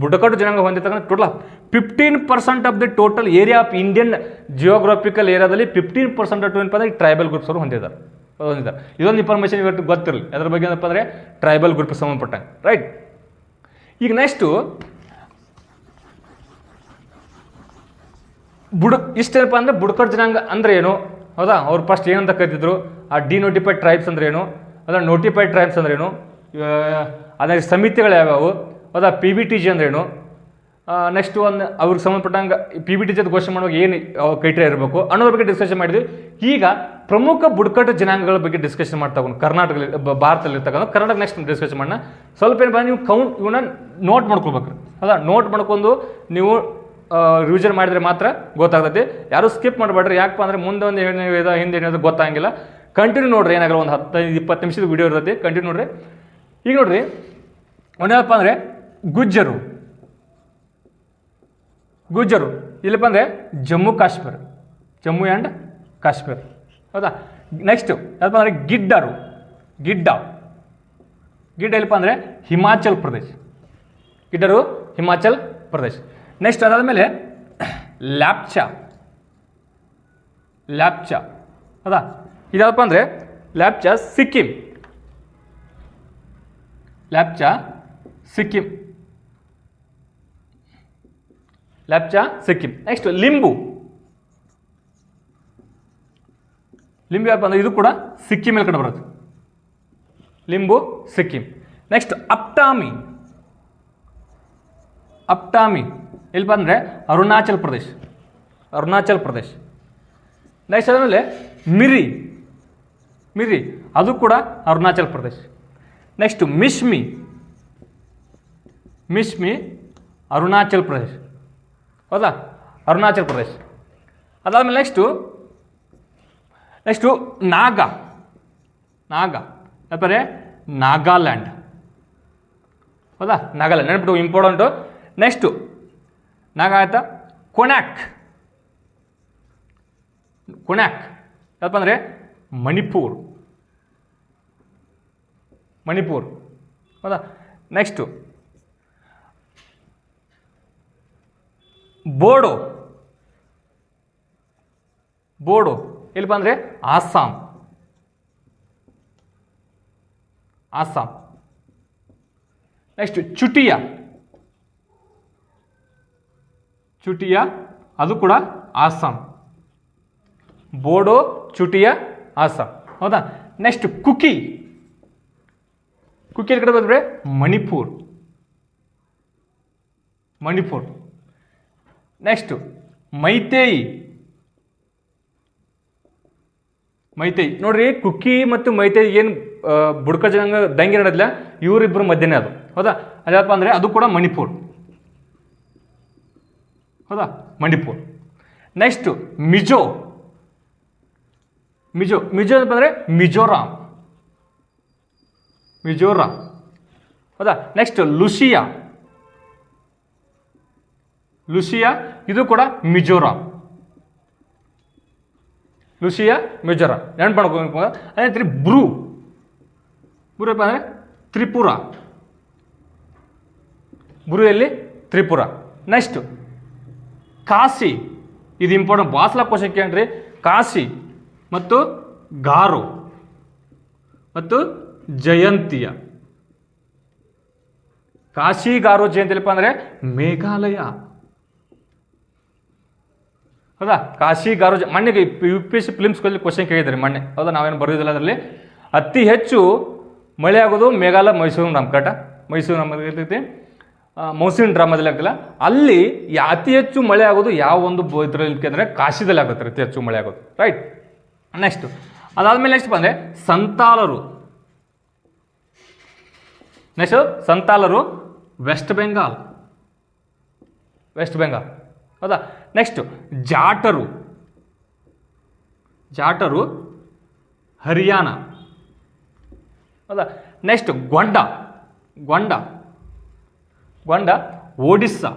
ಬುಡಕಟ್ಟು ಜನಾಂಗ ಹೊಂದಿರತಕ್ಕಂಥ total 15% of the total area of Indian geographical ಏರಿಯಾದಲ್ಲಿ 15% ಅಷ್ಟು ಏನಪ್ಪ ಅಂದರೆ ಟ್ರೈಬಲ್ ಗ್ರೂಪ್ಸ್ ಅವರು ಹೊಂದಿದ್ದಾರೆ. ಇದೊಂದು ಇನ್ಫಾರ್ಮೇಷನ್ ಇವತ್ತು ಗೊತ್ತಿರಲಿ ಅದ್ರ ಬಗ್ಗೆ ಏನಪ್ಪ ಅಂದರೆ ಟ್ರೈಬಲ್ ಗ್ರೂಪ್ ಸಂಬಂಧಪಟ್ಟಂಗೆ. ರೈಟ್, ಈಗ ನೆಕ್ಸ್ಟು ಇಷ್ಟೇನಪ್ಪ ಅಂದರೆ ಬುಡಕಟ್ಟು ಜನಾಂಗ ಅಂದರೆ ಏನು, ಹೌದಾ? ಅವ್ರು ಫಸ್ಟ್ ಏನಂತ ಕರಿತಿದ್ರು, ಆ ಡಿನೋಟಿಫೈಡ್ ಟ್ರೈಬ್ಸ್ ಅಂದ್ರೆ ಏನು, ಹೌದಾ? ನೋಟಿಫೈಡ್ ಟ್ರೈಬ್ಸ್ ಅಂದ್ರೆ ಏನು, ಅದೇ ಸಮಿತಿಗಳು ಯಾವ್ಯಾವು, ಹೌದಾ? PBTG ಅಂದ್ರೇನು, ನೆಕ್ಸ್ಟ್ ಒಂದು ಅವ್ರಿಗೆ ಸಂಬಂಧಪಟ್ಟಂಗೆ PBTG ಅಂತ ಘೋಷಣೆ ಮಾಡುವಾಗ ಏನು ಕ್ರೈಟೀರಿಯಾ ಇರಬೇಕು ಅನ್ನೋದ್ರ ಬಗ್ಗೆ ಡಿಸ್ಕಷನ್ ಮಾಡಿದ್ವಿ. ಈಗ ಪ್ರಮುಖ ಬುಡಕಟ್ಟು ಜನಾಂಗಗಳ ಬಗ್ಗೆ ಡಿಸ್ಕಷನ್ ಮಾಡ್ತಾ ಭಾರತದಲ್ಲಿ ಇರ್ತಕ್ಕಂಥ ಕರ್ನಾಟಕ ನೆಕ್ಸ್ಟ್ ಡಿಸ್ಕಷನ್ ಮಾಡೋಣ. ಸ್ವಲ್ಪ ಏನಪ್ಪ ನೀವು ಇವನ್ನ ನೋಟ್ ಮಾಡ್ಕೊಳ್ಬೇಕು, ಹೌದಾ? ನೋಟ್ ಮಾಡ್ಕೊಂಡು ನೀವು ರಿವಿಷನ್ ಮಾಡಿದ್ರೆ ಮಾತ್ರ ಗೊತ್ತಾಗ್ತೈತಿ. ಯಾರು ಸ್ಕಿಪ್ ಮಾಡಬೇಡ್ರಿ, ಯಾಕಪ್ಪ ಅಂದರೆ ಮುಂದೆ ಒಂದು ಏನಿದೆ ಹಿಂದೆ ಏನಿದೆ ಗೊತ್ತಾಗಿಲ್ಲ. ಕಂಟಿನ್ಯೂ ನೋಡ್ರಿ, ಏನಾಗಲ್ಲ ಒಂದು 15-20 ನಿಮಿಷದ ವಿಡಿಯೋ ಇರ್ತೈತಿ, ಕಂಟಿನ್ಯೂ ನೋಡ್ರಿ. ಈಗ ನೋಡ್ರಿ, ಒಂದೇನಪ್ಪ ಅಂದರೆ ಗುಜ್ಜರು ಇಲ್ಲಪ್ಪ ಅಂದರೆ ಜಮ್ಮು ಆ್ಯಂಡ್ ಕಾಶ್ಮೀರ, ಹೌದಾ? ನೆಕ್ಸ್ಟು ಏನಪ್ಪ ಅಂದರೆ ಗಿಡ್ಡ ಎಲ್ಲಪ್ಪ ಅಂದರೆ ಹಿಮಾಚಲ್ ಪ್ರದೇಶ್. ನೆಕ್ಸ್ಟ್ ಅದಾದಮೇಲೆ ಲ್ಯಾಪ್ಚಾ, ಹೌದಾ? ಇದಾವಪ್ಪ ಅಂದರೆ ಲ್ಯಾಪ್ಚಾ ಸಿಕ್ಕಿಂ. ನೆಕ್ಸ್ಟ್ ಲಿಂಬು ಯಾವಪ್ಪ ಅಂದರೆ ಇದು ಕೂಡ ಸಿಕ್ಕಿಂ ಮೇಲೆ ಕಡೆ ಬರುತ್ತೆ, ಲಿಂಬು ಸಿಕ್ಕಿಂ. ನೆಕ್ಸ್ಟ್ ಅಪ್ಟಾಮಿ ಎಲ್ಲಿಪ್ಪ ಅಂದರೆ ಅರುಣಾಚಲ್ ಪ್ರದೇಶ್. ನೆಕ್ಸ್ಟ್ ಅದಾದಮೇಲೆ ಮಿರಿ ಅದು ಕೂಡ ಅರುಣಾಚಲ್ ಪ್ರದೇಶ್. ನೆಕ್ಸ್ಟ್ ಮಿಶ್ಮಿ ಅರುಣಾಚಲ್ ಪ್ರದೇಶ್, ಹೌದಾ? ಅರುಣಾಚಲ್ ಪ್ರದೇಶ್. ಅದಾದಮೇಲೆ ನೆಕ್ಸ್ಟು ನಾಗಾ ಯಾಕಂದರೆ ನಾಗಾಲ್ಯಾಂಡ್, ಹೌದಾ? ನಾಗಾಲ್ಯಾಂಡ್ ನೆನಪಿಟ್ಟು ಇಂಪಾರ್ಟೆಂಟು. ನೆಕ್ಸ್ಟು ನಾಗಾ ಆಯ್ತಾ, ಕೊನಾಕ್ ಯಾಕಪ್ಪ ಅಂದರೆ ಮಣಿಪುರ್, ಹೌದಾ? ನೆಕ್ಸ್ಟು ಬೋಡೋ ಎಲ್ಲಿಪ್ಪ ಅಂದರೆ ಆಸಾಮ್. ನೆಕ್ಸ್ಟ್ ಚುಟಿಯಾ ಅದು ಕೂಡ ಆಸಾಮ್, ಬೋಡೋ, ಚುಟಿಯಾ, ಆಸಾಮ್, ಹೌದಾ? ನೆಕ್ಸ್ಟ್ ಕುಕಿ ಎಲ್ಲಿ ಕಡೆ ಬಂದರೆ ಮಣಿಪುರ್. ನೆಕ್ಸ್ಟು ಮೈತೇಯಿ ನೋಡ್ರಿ, ಕುಕಿ ಮತ್ತು ಮೈತೇಯಿ ಏನು ಬುಡಕ ಜನಾಂಗ ದಂಗೆ ನಡೆದಿಲ್ಲ, ಇವರಿಬ್ಬರು ಮಧ್ಯನೇ ಅದು, ಹೌದಾ? ಅದಪ್ಪ ಅಂದರೆ ಅದು ಕೂಡ ಮಣಿಪುರ್, ಹೌದಾ? ನೆಕ್ಸ್ಟು ಮಿಜೋ ಅಂತ ಅಂದರೆ ಮಿಜೋರಾಮ್, ಹೌದಾ? ನೆಕ್ಸ್ಟ್ ಲುಸಿಯಾ ಇದು ಕೂಡ ಮಿಜೋರಾಮ್, ನೆನಪು ಮಾಡ್ಕೊ. ಅದೇ ಬ್ರೂ ಏನಪ್ಪ ಅಂದರೆ ತ್ರಿಪುರ. ನೆಕ್ಸ್ಟು ಕಾಶಿ, ಇದು ಇಂಪಾರ್ಟೆಂಟ್, ಭಾಳ ಕ್ವಶನ್ ಕೇಳ್ರಿ. ಕಾಶಿ ಮತ್ತು ಗಾರೋ ಮತ್ತು ಜಯಂತಿಯ. ಕಾಶಿ, ಗಾರೋ, ಜಯಂತಿಯಲ್ಲಪ್ಪ ಅಂದರೆ ಮೇಘಾಲಯ, ಹೌದಾ? ಕಾಶಿ, ಗಾರೋ ಮೊನ್ನೆಗೆ UPSC ಫಿಲಿಮ್ಸ್ಗಳಲ್ಲಿ ಕ್ವಶನ್ ಕೇಳಿದ್ದಾರೆ ಮೊನ್ನೆ, ಹೌದಾ? ನಾವೇನು ಬರೋದಿಲ್ಲ. ಅದರಲ್ಲಿ ಅತಿ ಹೆಚ್ಚು ಮಳೆ ಆಗೋದು ಮೇಘಾಲಯ, ಮೈಸೂರು ಇರ್ತೈತಿ, ಮೌಸಿನ್ ಡ್ರಾಮಾದಲ್ಲಿ ಆಗ್ತಿಲ್ಲ. ಅಲ್ಲಿ ಅತಿ ಹೆಚ್ಚು ಮಳೆ ಆಗೋದು ಯಾವ ಒಂದು ಇದರಲ್ಲಿ ಅಂದರೆ ಕಾಶಿದಲ್ಲಿ ಆಗುತ್ತೆ ಅತಿ ಹೆಚ್ಚು ಮಳೆ ಆಗೋದು, ರೈಟ್? ನೆಕ್ಸ್ಟ್ ಅದಾದಮೇಲೆ ನೆಕ್ಸ್ಟ್ ಬಂದರೆ ಸಂತಾಲರು ವೆಸ್ಟ್ ಬೆಂಗಾಲ್, ಹೌದಾ? ನೆಕ್ಸ್ಟ್ ಜಾಟರು ಹರಿಯಾಣ, ಹೌದಾ? ನೆಕ್ಸ್ಟ್ ಗೊಂಡ ಒಡಿಸ್ಸಾ,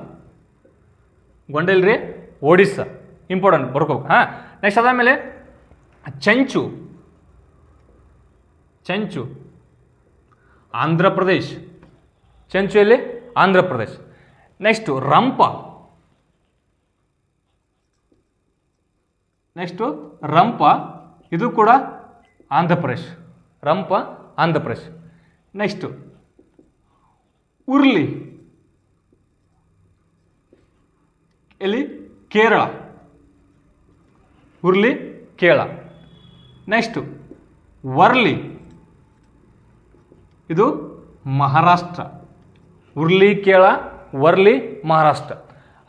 ಒಡಿಸ್ಸಾ ಇಂಪಾರ್ಟೆಂಟ್ ಬರ್ಕೋಬೇಕು. ಹಾಂ, ನೆಕ್ಸ್ಟ್ ಅದಾದಮೇಲೆ ಚೆಂಚು ಆಂಧ್ರ ಪ್ರದೇಶ್. ಚೆಂಚು ಎಲ್ಲಿ? ಆಂಧ್ರ ಪ್ರದೇಶ್. ನೆಕ್ಸ್ಟು ರಂಪ. ನೆಕ್ಸ್ಟು ರಂಪ, ಇದು ಕೂಡ ಆಂಧ್ರ ಪ್ರದೇಶ್. ರಂಪ ಆಂಧ್ರ ಪ್ರದೇಶ್. ನೆಕ್ಸ್ಟು ಉರ್ಲಿ, ಎಲ್ಲಿ? ಕೇರಳ. ಉರ್ಲಿ ಕೇರಳ. ನೆಕ್ಸ್ಟು ವರ್ಲಿ, ಇದು ಮಹಾರಾಷ್ಟ್ರ. ಉರ್ಲಿ ಕೇರಳ, ವರ್ಲಿ ಮಹಾರಾಷ್ಟ್ರ.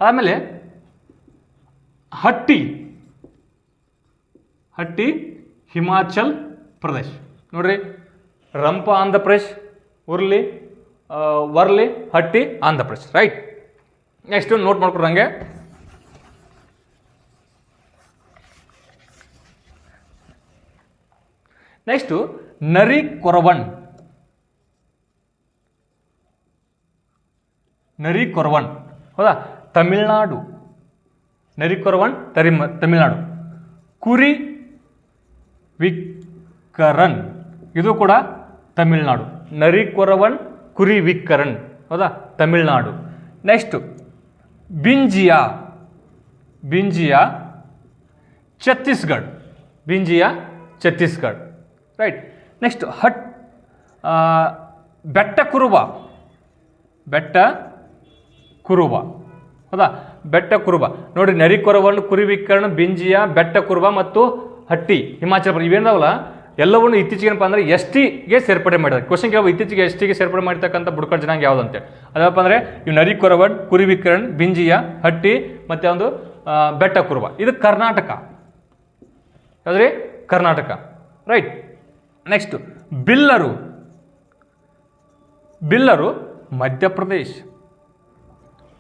ಆಮೇಲೆ ಹಟ್ಟಿ, ಹಟ್ಟಿ ಹಿಮಾಚಲ್ ಪ್ರದೇಶ್. ನೋಡ್ರಿ, ರಂಪ ಆಂಧ್ರ ಪ್ರದೇಶ್, ಉರ್ಲಿ Warli, Hatti Andhra Pradesh. Right. Next note ಮಾಡ್ಕೊಡ್ರಂಗೆ ನೆಕ್ಸ್ಟು ನರಿ ಕೊರವನ್. ನರಿ ಕೊರವನ್, ಹೌದಾ? ತಮಿಳ್ನಾಡು. ನರಿ ಕೊರವನ್ ತಮಿಳ್ನಾಡು. ಕುರಿ ವಿಕ್ಕರನ್, ಇದು ಕೂಡ ತಮಿಳ್ನಾಡು. ನರಿ ಕೊರವನ್ ಕುರಿ ವಿಕ್ಕರನ್, ಹೌದಾ? Tamil Nadu. Next Binjhia. Binjhia Chhattisgarh. Binjhia Chhattisgarh. Right. Next Betta Kuruba. ಬೆಟ್ಟ ಕುರುಬ, ಹೌದಾ? ಬೆಟ್ಟ ಕುರುಬ. ನೋಡಿ, ನರಿ ಕೊರವನ್ ಕುರಿ ವಿಕ್ಕರಣ, ಬಿಂಜಿಯಾ, ಬೆಟ್ಟ ಕುರುಬ ಮತ್ತು ಹಟ್ಟಿ ಹಿಮಾಚಲ ಪ್ರದೇಶ ಇವೇನವಲ್ಲ ಎಲ್ಲವನ್ನು ಇತ್ತೀಚೆಗೆ ಏನಪ್ಪ ಅಂದರೆ ಎಸ್ ಟಿಗೆ ಸೇರ್ಪಡೆ ಮಾಡಿದ್ದಾರೆ. ಕ್ವಶನ್ ಕೇಳುವ ಇತ್ತೀಚೆಗೆ ಎಸ್ ಟಿಗೆ ಸೇರ್ಪಡೆ ಮಾಡಿರ್ತಕ್ಕಂಥ ಬುಡಕಟ್ಟು ಜನಾಂಗ ಯಾವುದು ಅಂತೇಳಿ. ಅದಪ್ಪ ಅಂದರೆ ಇವು ನರಿ ಕೊರವನ್, ಕುರಿ ವಿಕ್ಕರಣ್, ಬಿಂಜಿಯಾ, ಹಟ್ಟಿ ಮತ್ತು ಒಂದು ಬೆಟ್ಟ ಕುರುಬ. ಇದು ಕರ್ನಾಟಕ. ಯಾವ್ದ್ರಿ? ಕರ್ನಾಟಕ. ರೈಟ್. ನೆಕ್ಸ್ಟ್ ಬಿಲ್ಲರು. ಬಿಲ್ಲರು ಮಧ್ಯಪ್ರದೇಶ್.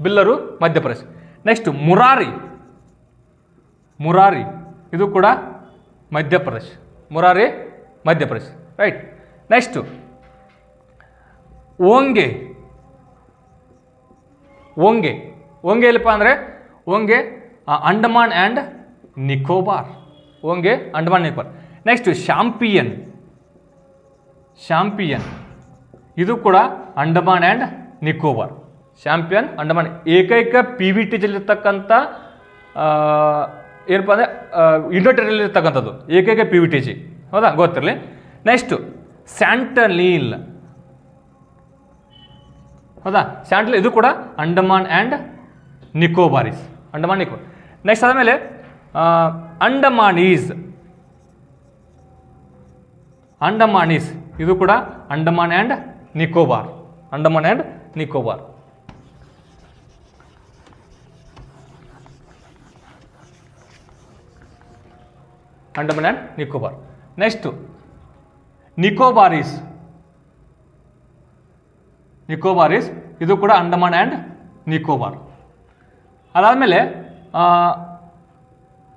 ಬಿಲ್ಲರು ಮಧ್ಯಪ್ರದೇಶ್. ನೆಕ್ಸ್ಟ್ ಮುರಾರಿ. ಮುರಾರಿ, ಇದು ಕೂಡ ಮಧ್ಯಪ್ರದೇಶ್. ಮುರಾರಿ ಮಧ್ಯಪ್ರದೇಶ್. ರೈಟ್. ನೆಕ್ಸ್ಟು ಓಂಗೆ. ಓಂಗೆ, ಓಂಗೆ ಎಲ್ಲಿಪ್ಪ ಅಂದರೆ ಓಂಗೆ ಅಂಡಮಾನ್ ಆ್ಯಂಡ್ ನಿಕೋಬಾರ್. ಓಂಗೆ ಅಂಡಮಾನ್ ನಿಕೋಬಾರ್. ನೆಕ್ಸ್ಟು ಶಾಂಪಿಯನ್. ಶಾಂಪಿಯನ್, ಇದು ಕೂಡ ಅಂಡಮಾನ್ ಆ್ಯಂಡ್ ನಿಕೋಬಾರ್. ಶಾಂಪಿಯನ್ ಅಂಡಮಾನ್. ಏಕೈಕ ಪಿ ವಿ ಟಿ ಜಿಲಿರ್ತಕ್ಕಂಥ ಏನಪ್ಪ ಅಂದರೆ ಇಂಡೋಟೆರಿಯಲ್ಲಿರ್ತಕ್ಕಂಥದ್ದು ಏಕೈಕ ಪಿ ವಿ ಟಿ ಜಿ, ಹೌದಾ? ಗೊತ್ತಿರಲಿ. ನೆಕ್ಸ್ಟು ಸ್ಯಾಂಟನೀಲ್, ಹೌದಾ? ಸ್ಯಾಂಟನೀಲ್, ಇದು ಕೂಡ ಅಂಡಮಾನ್ ಆ್ಯಂಡ್ ನಿಕೋಬಾರಿಸ್. ಅಂಡಮಾನ್ ನಿಕೋಬಾರ್. ನೆಕ್ಸ್ಟ್ ಆದಮೇಲೆ ಅಂಡಮಾನೀಸ್. ಅಂಡಮಾನೀಸ್, ಇದು ಕೂಡ Andaman and Nicobar. Andaman and Nicobar. Andaman and Nicobar. Next Nicobarese. Nicobarese, ಇದು ಕೂಡ ಅಂಡಮಾನ್ ಆ್ಯಂಡ್ ನಿಕೋಬಾರ್. ಅದಾದಮೇಲೆ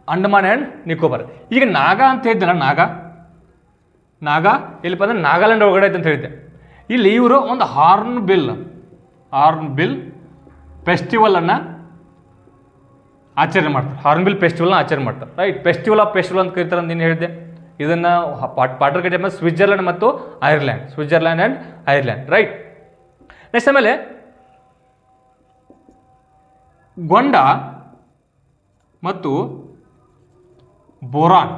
ಅಂಡಮಾನ್ ಆ್ಯಂಡ್ ನಿಕೋಬಾರ್. ಈಗ ನಾಗಾ ಅಂತ ಹೇಳಿದ್ದಲ್ಲ, ನಾಗಾ ಎಲ್ಲಿಪ್ಪ ಅಂದರೆ ನಾಗಾಲ್ಯಾಂಡ್ ಒಳಗಡೆ ಐತೆ ಅಂತ ಹೇಳಿದ್ದೆ. ಇಲ್ಲಿ ಇವರು ಒಂದು ಹಾರ್ನ್ ಬಿಲ್ ಫೆಸ್ಟಿವಲನ್ನು ಆಚರಣೆ ಮಾಡ್ತಾರೆ. ಹಾರ್ನ್ಬಿಲ್ ಫೆಸ್ಟಿವಲ್ನ ಆಚರಣೆ ಮಾಡ್ತಾರೆ. ರೈಟ್. ಫೆಸ್ಟಿವಲ್ ಅಂತ ಕರೀತಾರೆ ಅಂತ ನೀನು ಹೇಳಿದೆ. ಇದನ್ನು ಪಾಠಕಟ್ಟೆ ಸ್ವಿಟ್ಜರ್ಲ್ಯಾಂಡ್ ಮತ್ತು Ireland. Switzerland and Ireland. Right. Next ಆಮೇಲೆ ಗೊಂಡ ಮತ್ತು ಬೋರಾನ್.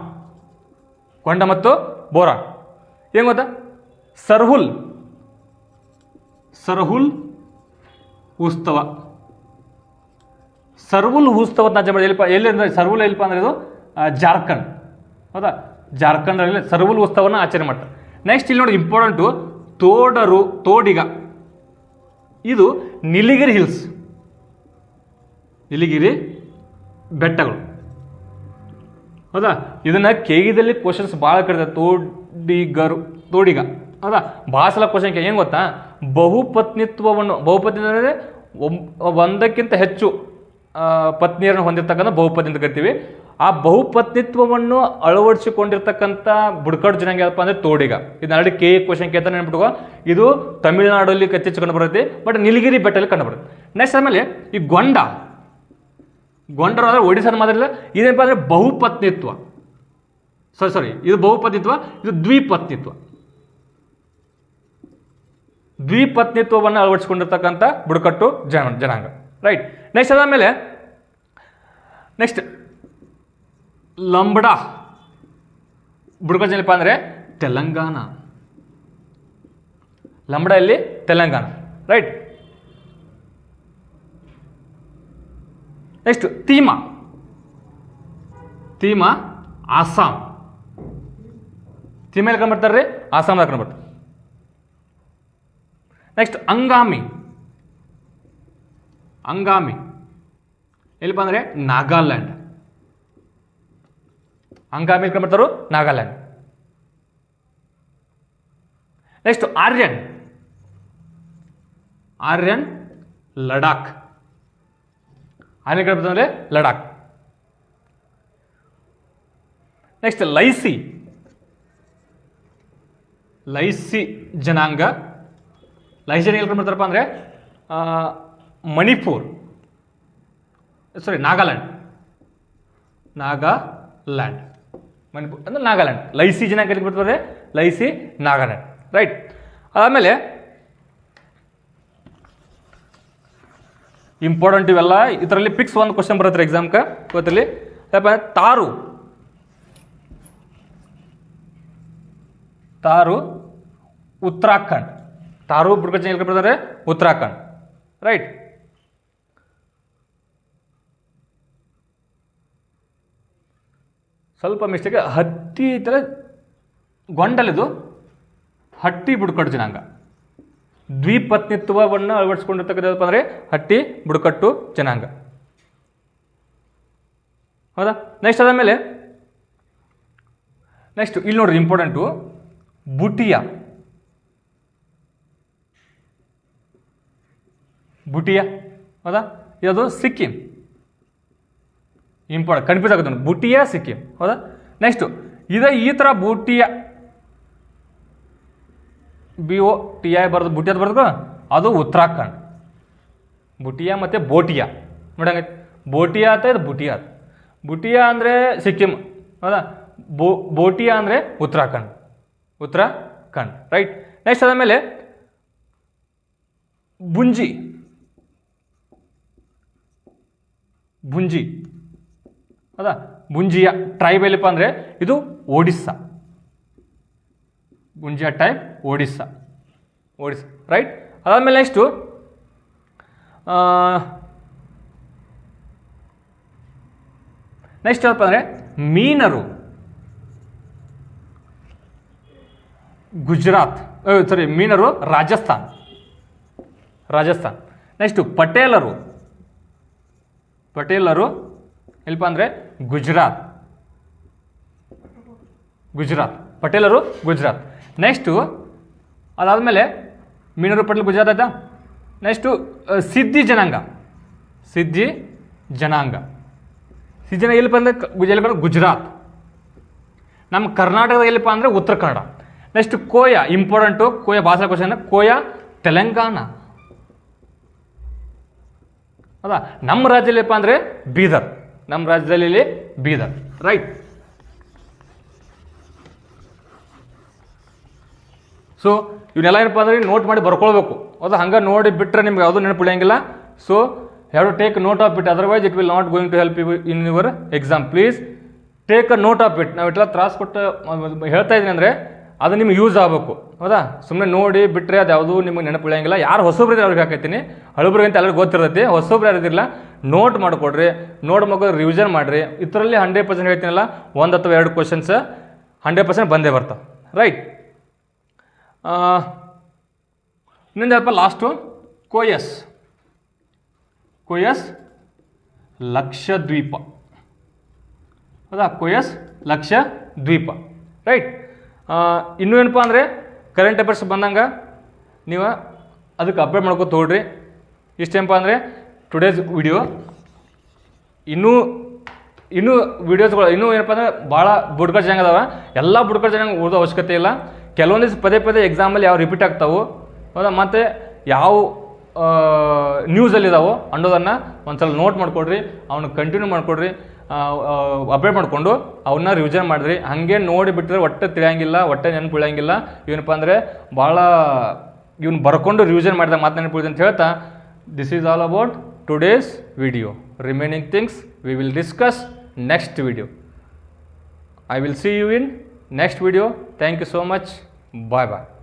ಗೊಂಡ ಮತ್ತು ಬೋರಾನ್ ಏನು ಗೊತ್ತಾ? ಸರ್ಹುಲ್ ಉತ್ಸವ. ಸರ್ಹುಲ್ ಉತ್ಸವ ಆಚರಣೆ ಮಾಡಿ ಎಲ್ಲಿ ಅಂದರೆ ಸರ್ಹುಲ್ ಎಲ್ಲಿಪ್ಪ ಅಂದರೆ ಇದು ಜಾರ್ಖಂಡ್, ಹೌದಾ? ಜಾರ್ಖಂಡಲ್ಲಿ ಸರ್ಹುಲ್ ಉತ್ಸವನ ಆಚರಣೆ ಮಾಡ್ತಾರೆ. ನೆಕ್ಸ್ಟ್ ಇಲ್ಲಿ ನೋಡಿ ಇಂಪಾರ್ಟೆಂಟು ತೋಡಿಗ. ಇದು ನೀಲಗಿರಿ ಹಿಲ್ಸ್, ನೀಲಗಿರಿ ಬೆಟ್ಟಗಳು, ಹೌದಾ? ಇದನ್ನು ಕೆಗಿದಲ್ಲಿ ಕ್ವಶನ್ಸ್ ಭಾಳ ಕರೀತಾರೆ. ತೋಡಿಗ, ಹೌದಾ? ಭಾಳ ಸಲ ಕ್ವಶನ್ ಏನು ಗೊತ್ತಾ? ಬಹುಪತ್ನಿತ್ವ ಅಂದರೆ ಒಂದಕ್ಕಿಂತ ಹೆಚ್ಚು ಪತ್ನಿಯರನ್ನು ಹೊಂದಿರತಕ್ಕಂಥ ಬಹುಪತ್ನಿ ಅಂತ ಕರಿತೀವಿ. ಆ ಬಹುಪತ್ನಿತ್ವವನ್ನು ಅಳವಡಿಸಿಕೊಂಡಿರ್ತಕ್ಕಂಥ ಬುಡಕಟ್ಟು ಜನಾಂಗ ಯಾವಪ್ಪ ಅಂದರೆ ತೋಡಿಗ. ಇದು ಆಲ್ರೆಡಿ ಕೆ ಕ್ವಶನ್ ಕೇಳ್ತಾನೆ ನೆನ್ಬಿಟ್ಕೋ. ಇದು ತಮಿಳುನಾಡಲ್ಲಿ ಕಚ್ಚೆಚ್ಚು ಕಂಡು ಬರುತ್ತೆ, ಬಟ್ ನೀಲಗಿರಿ ಬೆಟ್ಟಲ್ಲಿ ಕಂಡು ಬರುತ್ತೆ. ನೆಕ್ಸ್ಟ್ ಆಮೇಲೆ ಈ ಗೊಂಡರು ಅಂದರೆ ಒಡಿಸ್ಸಾದ ಮಾತ್ರ ಇದೇನಪ್ಪ ಅಂದರೆ ಬಹುಪತ್ನಿತ್ವ. ಸಾರಿ ಇದು ಬಹುಪತ್ನಿತ್ವ, ಇದು ದ್ವಿಪತ್ನಿತ್ವ. ದ್ವಿಪತ್ನಿತ್ವವನ್ನು ಅಳವಡಿಸಿಕೊಂಡಿರ್ತಕ್ಕಂಥ ಬುಡಕಟ್ಟು ಜನಾಂಗ. ರೈಟ್. ನೆಕ್ಸ್ಟ್ ಅದಾದಮೇಲೆ ನೆಕ್ಸ್ಟ್ ಲಂಬಡಾ ಬುಡಕಟ್ಟು ಏನಪ್ಪ ಅಂದರೆ ತೆಲಂಗಾಣ. ಲಂಬಡಾ ಇಲ್ಲಿ ತೆಲಂಗಾಣ. ರೈಟ್. ನೆಕ್ಸ್ಟ್ ತೀಮಾ ಆಸಾಂ. ತೀಮಾ ಎಲ್ಲಿ ಕಂಡು ಬರ್ತಾರೆ ರೀ? ಆಸಾಮ್ದಾಗ ಕಂಡು ಬರ್ತಾರೆ. ನೆಕ್ಸ್ಟ್ ಅಂಗಾಮಿ ಎಲ್ಲಿಪ್ಪ ಅಂದರೆ ನಾಗಾಲ್ಯಾಂಡ್. ಅಂಗಾಮಿ ಎಲ್ಲಿ ಕಂಡು ಬರ್ತಾರೋ? ನಾಗಾಲ್ಯಾಂಡ್. ನೆಕ್ಸ್ಟ್ ಆರ್ಯನ್ ಲಡಾಖ್. ಆರ್ಯನ್ ಕಂಡು ಬರ್ತಾರೆ ಲಡಾಖ್. ನೆಕ್ಸ್ಟ್ ಲೈಸಿ ಜನಾಂಗ. ಲೈಸಿ ಜನಾಂಗ ಎಲ್ಲಿ ಕಂಡು ಬರ್ತಾರಪ್ಪ ಅಂದರೆ ಮಣಿಪುರ್, ನಾಗಾಲ್ಯಾಂಡ್. ಮಣಿಪುರ್ ಅಂದರೆ ನಾಗಾಲ್ಯಾಂಡ್. ಲೈಸಿ ಜನಾಂಗ ಎಲ್ಲಿ ಬರ್ತಾರೆ? ಲೈಸಿ ನಾಗಾಲ್ಯಾಂಡ್. ರೈಟ್. ಆಮೇಲೆ ಇಂಪಾರ್ಟೆಂಟ್ ಇವೆಲ್ಲ. ಇದರಲ್ಲಿ ಪಿಕ್ಸ್ ಒಂದು ಕ್ವಶನ್ ಬರುತ್ತೆ ಎಕ್ಸಾಮ್ಗೆ ಗೊತ್ತಿರಲಿ. ತಾರು ಉತ್ತರಾಖಂಡ್. ತಾರು ಬುಡಕಟ್ಟು ಎಲ್ಲಿ ಬರ್ತಾರೆ? ಉತ್ತರಾಖಂಡ್. ರೈಟ್. ಸ್ವಲ್ಪ ಮಿಸ್ಟೇಕ್. ಹಟ್ಟಿ ಥರ ಗೊಂಡಲಿದು ಹಟ್ಟಿ ಬುಡಕಟ್ಟು ಜನಾಂಗ. ದ್ವಿಪತ್ನಿತ್ವವನ್ನು ಅಳವಡಿಸಿಕೊಂಡಿರ್ತಕ್ಕಂಥದ್ದು ಅಂದರೆ ಹಟ್ಟಿ ಬುಡಕಟ್ಟು ಜನಾಂಗ. ಹೌದಾ? ನೆಕ್ಸ್ಟ್ ಅದಾದಮೇಲೆ ನೆಕ್ಸ್ಟ್ ಇಲ್ಲಿ ನೋಡ್ರಿ ಇಂಪಾರ್ಟೆಂಟು ಬುಟಿಯಾ. ಹೌದಾ? ಇದು ಸಿಕ್ಕಿಂ. ಇಂಪಾರ್ಟೆಂಟ್, ಕನ್ಫ್ಯೂಸ್ ಆಗುತ್ತೆ ನೋಡಿ. ಬುಟಿಯಾ ಸಿಕ್ಕಿಂ. ಹೌದಾ? ನೆಕ್ಸ್ಟು ಈ ಥರ ಬೂಟಿಯಾ BOTI ಬರೋದು ಬುಟಿಯಾದ ಬರೋದು ಅದು ಉತ್ತರಾಖಂಡ್. ಬುಟಿಯಾ ಮತ್ತು ಬೋಟಿಯಾ ನೋಡಂಗೈತೆ. ಬೋಟಿಯಾ ಅಂತ ಇದು ಬುಟಿಯಾ ಅಂದರೆ ಸಿಕ್ಕಿಂ. ಹೌದಾ? ಬೋಟಿಯಾ ಅಂದರೆ ಉತ್ತರಾಖಂಡ್. ರೈಟ್. ನೆಕ್ಸ್ಟ್ ಅದಾದಮೇಲೆ ಬುಂಜಿ. ಹೌದಾ? ಬುಂಜಿಯ ಟ್ರೈಬ್ ಎಲ್ಲಿಪ್ಪ ಅಂದರೆ ಇದು ಒಡಿಸ್ಸಾ. ಬುಂಜಿಯಾ ಟೈಪ್ ಒಡಿಸ್ಸಾ. ರೈಟ್. ಅದಾದಮೇಲೆ ನೆಕ್ಸ್ಟು ಏನಪ್ಪ ಅಂದರೆ ಮೀನರು ಗುಜರಾತ್. ಮೀನರು ರಾಜಸ್ಥಾನ್. ನೆಕ್ಸ್ಟು ಪಟೇಲರು ಎಲ್ಲಿಪ್ಪ ಅಂದರೆ ಗುಜರಾತ್. ಪಟೇಲರು ಗುಜರಾತ್. ನೆಕ್ಸ್ಟು ಅದಾದಮೇಲೆ ಮೀನರು ಪಟೇಲ್ ಗುಜರಾತ್ ಆಯ್ತಾ. ನೆಕ್ಸ್ಟು ಸಿದ್ಧಿ ಜನಾಂಗ ಎಲ್ಲಿಪ್ಪ ಅಂದರೆ ಗುಜರಾತ್. ನಮ್ಮ ಕರ್ನಾಟಕದ ಎಲ್ಲಿಪ್ಪ ಅಂದರೆ ಉತ್ತರ ಕನ್ನಡ. Next Koya important. ಕೋಯ ಭಾಷಾ ಕ್ವಶನ್. ಕೋಯ ತೆಲಂಗಾಣ. ಹೌದಾ? ನಮ್ಮ ರಾಜ್ಯದಲ್ಲಿಪ್ಪ ಅಂದರೆ ಬೀದರ್. ರೈಟ್. ಸೊ ಇವನ್ನೆಲ್ಲ ಏನಪ್ಪ ಅಂದರೆ ನೋಟ್ ಮಾಡಿ ಬರ್ಕೊಳ್ಬೇಕು. ಹೌದಾ? ಹಂಗೆ ನೋಡಿ ಬಿಟ್ಟರೆ ನಿಮ್ಗೆ ಯಾವುದೂ ನೆನಪು ಉಳಿಯಂಗಿಲ್ಲ. So have to take note of it, otherwise it will not going to help you in your exam. Please take a note of it. ನಾವು ಇಟ್ಲ ತ್ರಾಸ ಕೊಟ್ಟು ಹೇಳ್ತಾ ಇದ್ದೀನಿ ಅಂದರೆ ಅದು ನಿಮ್ಗೆ ಯೂಸ್ ಆಗಬೇಕು. ಹೌದಾ? ಸುಮ್ಮನೆ ನೋಡಿ ಬಿಟ್ಟರೆ ಅದು ಯಾವುದೂ ನಿಮಗೆ ನೆನಪು ಉಳಿಯಂಗಿಲ್ಲ. ಯಾರು ಹೊಸಬ್ರಿದ್ರೆ ಅವ್ರಿಗೆ ಹಾಕೈತೀನಿ, ಹಳಬ್ರಿಗಂತ ಎಲ್ಲರಿಗೂ ಗೊತ್ತಿರ್ತೈತಿ. ಹೊಸಬ್ರು ಯಾರಿದಿರಲ್ಲ ನೋಟ್ ಮಾಡಿಕೊಡ್ರಿ. ನೋಟ್ ಮಕ್ಕಳು ರಿವಿಷನ್ ಮಾಡಿರಿ. ಇದರಲ್ಲಿ 100% ಹೇಳ್ತೀನಲ್ಲ, 1 ಅಥವಾ 2 ಕ್ವಶನ್ಸ್ 100% ಬಂದೇ ಬರ್ತಾವೆ. ರೈಟ್. ಇನ್ನೊಂದು ಸ್ವಲ್ಪ ಲಾಸ್ಟು ಕೋಯಸ್ ಲಕ್ಷದ್ವೀಪ. ಹೌದಾ? ಲಕ್ಷದ್ವೀಪ. ರೈಟ್. ಇನ್ನೂ ಏನಪ್ಪ ಅಂದರೆ ಕರೆಂಟ್ ಅಫೇರ್ಸ್ ಬಂದಂಗೆ ನೀವು ಅದಕ್ಕೆ ಅಪ್ಡೇಟ್ ಮಾಡ್ಕೊತ ಹೋಗ್ರಿ. ಇಷ್ಟೇನಪ್ಪ ಅಂದರೆ ಟುಡೇಸ್ ವಿಡಿಯೋ. ಇನ್ನೂ ವೀಡಿಯೋಸ್ಗಳು ಏನಪ್ಪ ಅಂದರೆ ಭಾಳ ಬುಡಕಟ್ಟು ಜನಾಂಗ ಅದಾವೆ. ಎಲ್ಲ ಬುಡಕಟ್ಟು ಜನಾಂಗ ಓದೋ ಅವಶ್ಯಕತೆ ಇಲ್ಲ. ಕೆಲವೊಂದಿಷ್ಟು ಪದೇ ಎಕ್ಸಾಮಲ್ಲಿ ಯಾವ ರಿಪೀಟ್ ಆಗ್ತಾವೆ, ಹೌದಾ, ಮತ್ತು ಯಾವ ನ್ಯೂಸಲ್ಲಿದ್ದಾವೋ ಅನ್ನೋದನ್ನು ಒಂದ್ಸಲ ನೋಟ್ ಮಾಡಿಕೊಡ್ರಿ. ಅವನ್ನ ಕಂಟಿನ್ಯೂ ಮಾಡಿಕೊಡ್ರಿ. ಅಪ್ಡೇಟ್ ಮಾಡಿಕೊಂಡು ಅವನ್ನ ರಿವಿಷನ್ ಮಾಡಿದ್ರಿ. ಹಾಗೆ ನೋಡಿ ಬಿಟ್ಟರೆ ಒಟ್ಟೆ ತಿಳಿಯಂಗಿಲ್ಲ, ಒಟ್ಟೆ ನೆನಪು ಉಳಿಯಂಗಿಲ್ಲ. ಏನಪ್ಪ ಅಂದರೆ ಭಾಳ ಇವ್ನು ಬರ್ಕೊಂಡು ರಿವಿಷನ್ ಮಾಡಿದ ಮಾತನಾಡಿಬಿಡ್ದು ಅಂತ ಹೇಳ್ತಾ this is all about today's video. Remaining things we will discuss next video. I will see you in next video. Thank you so much. Bye bye.